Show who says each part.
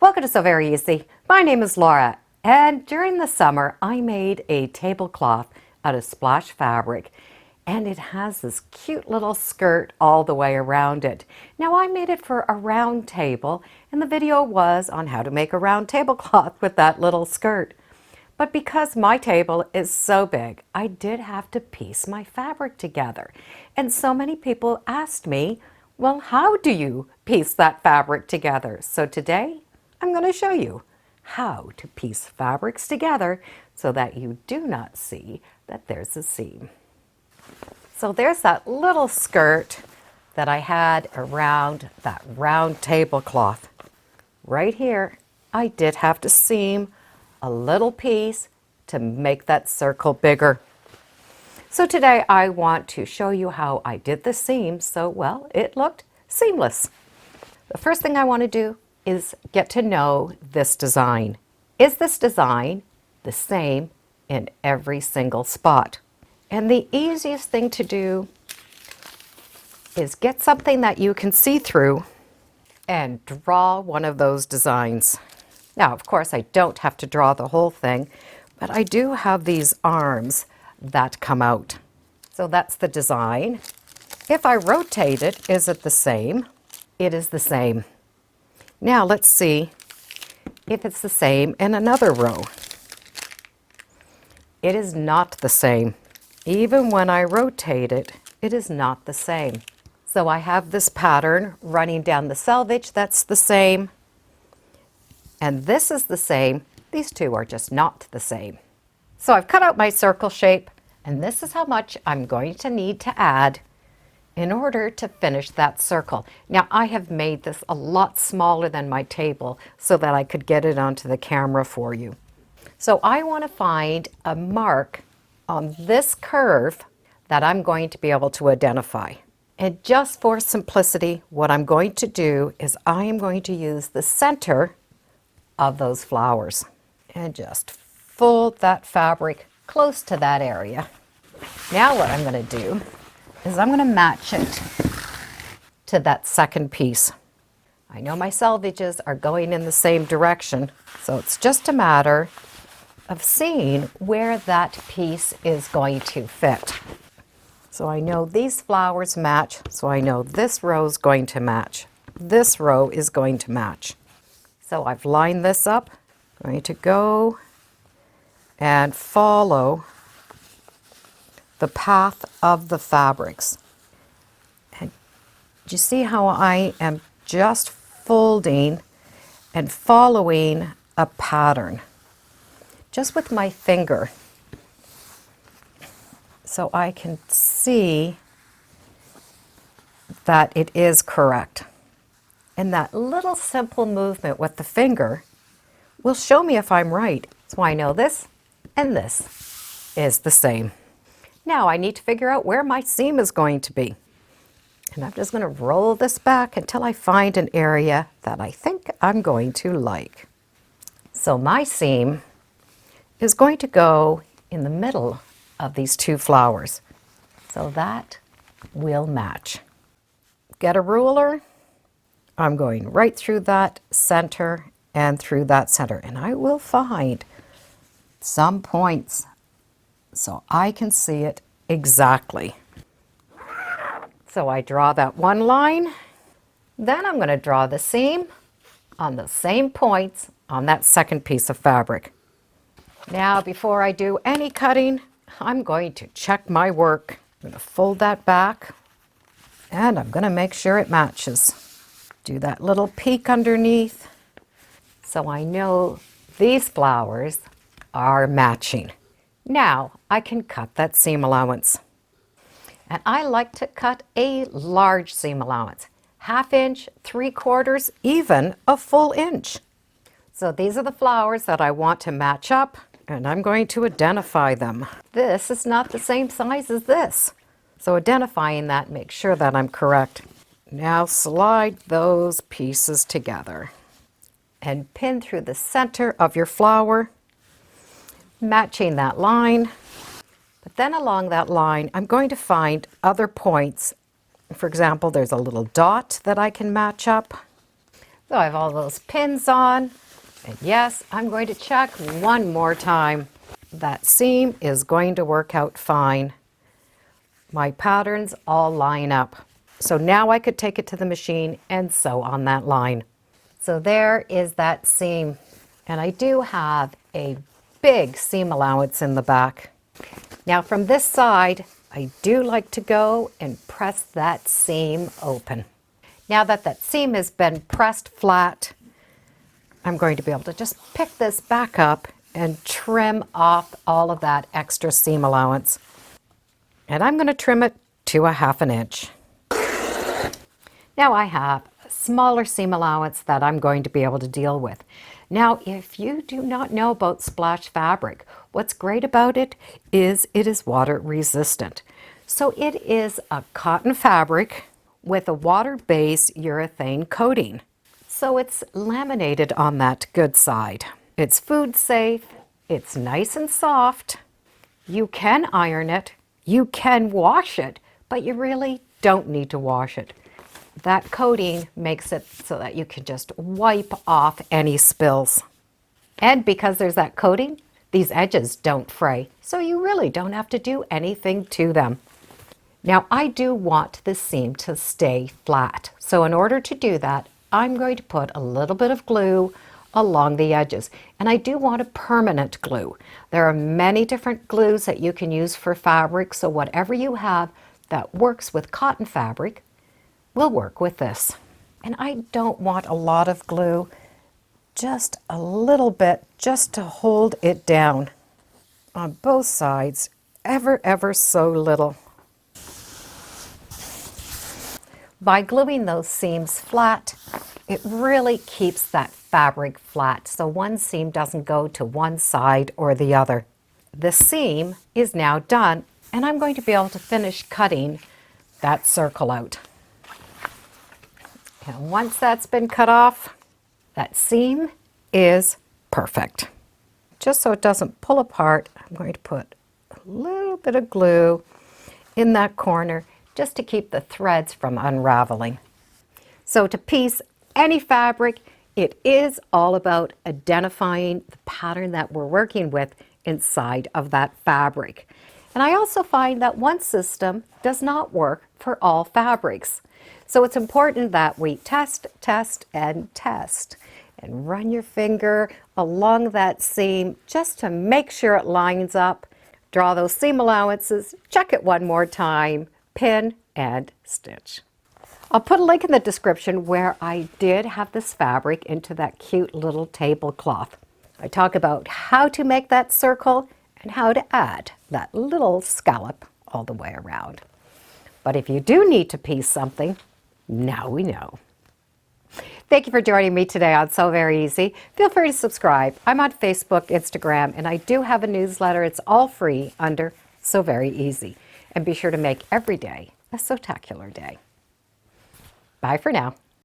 Speaker 1: Welcome to Sew Very Easy. My name is Laura, and during the summer I made a tablecloth out of splash fabric, and it has this cute little skirt all the way around it. Now I made it for a round table, and the video was on how to make a round tablecloth with that little skirt. But because my table is so big, I did have to piece my fabric together. And so many people asked me, well, how do you piece that fabric together? So today, I'm going to show you how to piece fabrics together so that you do not see that there's a seam. So there's that little skirt that I had around that round tablecloth. Right here, I did have to seam a little piece to make that circle bigger. So today I want to show you how I did the seam so, well, it looked seamless. The first thing I want to do is get to know this design. Is this design the same in every single spot? And the easiest thing to do is get something that you can see through and draw one of those designs. Now, of course, I don't have to draw the whole thing, but I do have these arms that come out. So that's the design. If I rotate it, is it the same? It is the same. Now let's see if it's the same in another row. It is not the same. Even when I rotate it, it is not the same. So I have this pattern running down the selvage that's the same. And this is the same. These two are just not the same. So I've cut out my circle shape, and this is how much I'm going to need to add in order to finish that circle. Now I have made this a lot smaller than my table so that I could get it onto the camera for you. So I want to find a mark on this curve that I'm going to be able to identify. And just for simplicity, what I'm going to do is I am going to use the center of those flowers and just fold that fabric close to that area. Now what I'm going to do is I'm going to match it to that second piece. I know my selvages are going in the same direction, so it's just a matter of seeing where that piece is going to fit. So I know these flowers match, so I know this row is going to match. This row is going to match. So I've lined this up. I'm going to go and follow the path of the fabrics. And do you see how I am just folding and following a pattern just with my finger so I can see that it is correct. And that little simple movement with the finger will show me if I'm right. So I know this and this is the same. Now I need to figure out where my seam is going to be. And I'm just going to roll this back until I find an area that I think I'm going to like. So my seam is going to go in the middle of these two flowers. So that will match. Get a ruler. I'm going right through that center and through that center. And I will find some points so I can see it exactly. So I draw that one line, then I'm going to draw the seam on the same points on that second piece of fabric. Now before I do any cutting, I'm going to check my work. I'm going to fold that back and I'm going to make sure it matches. Do that little peek underneath so I know these flowers are matching. Now I can cut that seam allowance. And I like to cut a large seam allowance, 1/2 inch, 3/4, even a full inch. So these are the flowers that I want to match up, and I'm going to identify them. This is not the same size as this. So identifying that, make sure that I'm correct. Now slide those pieces together and pin through the center of your flower, matching that line. But then along that line, I'm going to find other points. For example, there's a little dot that I can match up. So I have all those pins on. And yes, I'm going to check one more time. That seam is going to work out fine. My patterns all line up. So now I could take it to the machine and sew on that line. So there is that seam. And I do have a big seam allowance in the back. Now from this side, I do like to go and press that seam open. Now that that seam has been pressed flat, I'm going to be able to just pick this back up and trim off all of that extra seam allowance. And I'm going to trim it to 1/2 inch. Now I have a smaller seam allowance that I'm going to be able to deal with. Now, if you do not know about splash fabric, what's great about it is water resistant. So it is a cotton fabric with a water-based urethane coating. So it's laminated on that good side. It's food safe, it's nice and soft. You can iron it, you can wash it, but you really don't need to wash it. That coating makes it so that you can just wipe off any spills. And because there's that coating, these edges don't fray, so you really don't have to do anything to them. Now I do want the seam to stay flat, so in order to do that, I'm going to put a little bit of glue along the edges. And I do want a permanent glue. There are many different glues that you can use for fabric, so whatever you have that works with cotton fabric will work with this. And I don't want a lot of glue, just a little bit, just to hold it down on both sides, ever so little. By gluing those seams flat, it really keeps that fabric flat, so one seam doesn't go to one side or the other. The seam is now done, and I'm going to be able to finish cutting that circle out. And once that's been cut off, that seam is perfect. Just so it doesn't pull apart, I'm going to put a little bit of glue in that corner just to keep the threads from unraveling. So to piece any fabric, it is all about identifying the pattern that we're working with inside of that fabric. And I also find that one system does not work for all fabrics. So it's important that we test, and run your finger along that seam just to make sure it lines up. Draw those seam allowances, check it one more time, pin and stitch. I'll put a link in the description where I did have this fabric into that cute little tablecloth. I talk about how to make that circle and how to add that little scallop all the way around. But if you do need to piece something, now we know. Thank you for joining me today on Sew Very Easy. Feel free to subscribe. I'm on Facebook, Instagram, and I do have a newsletter. It's all free under Sew Very Easy. And be sure to make every day a Sewtacular day. Bye for now.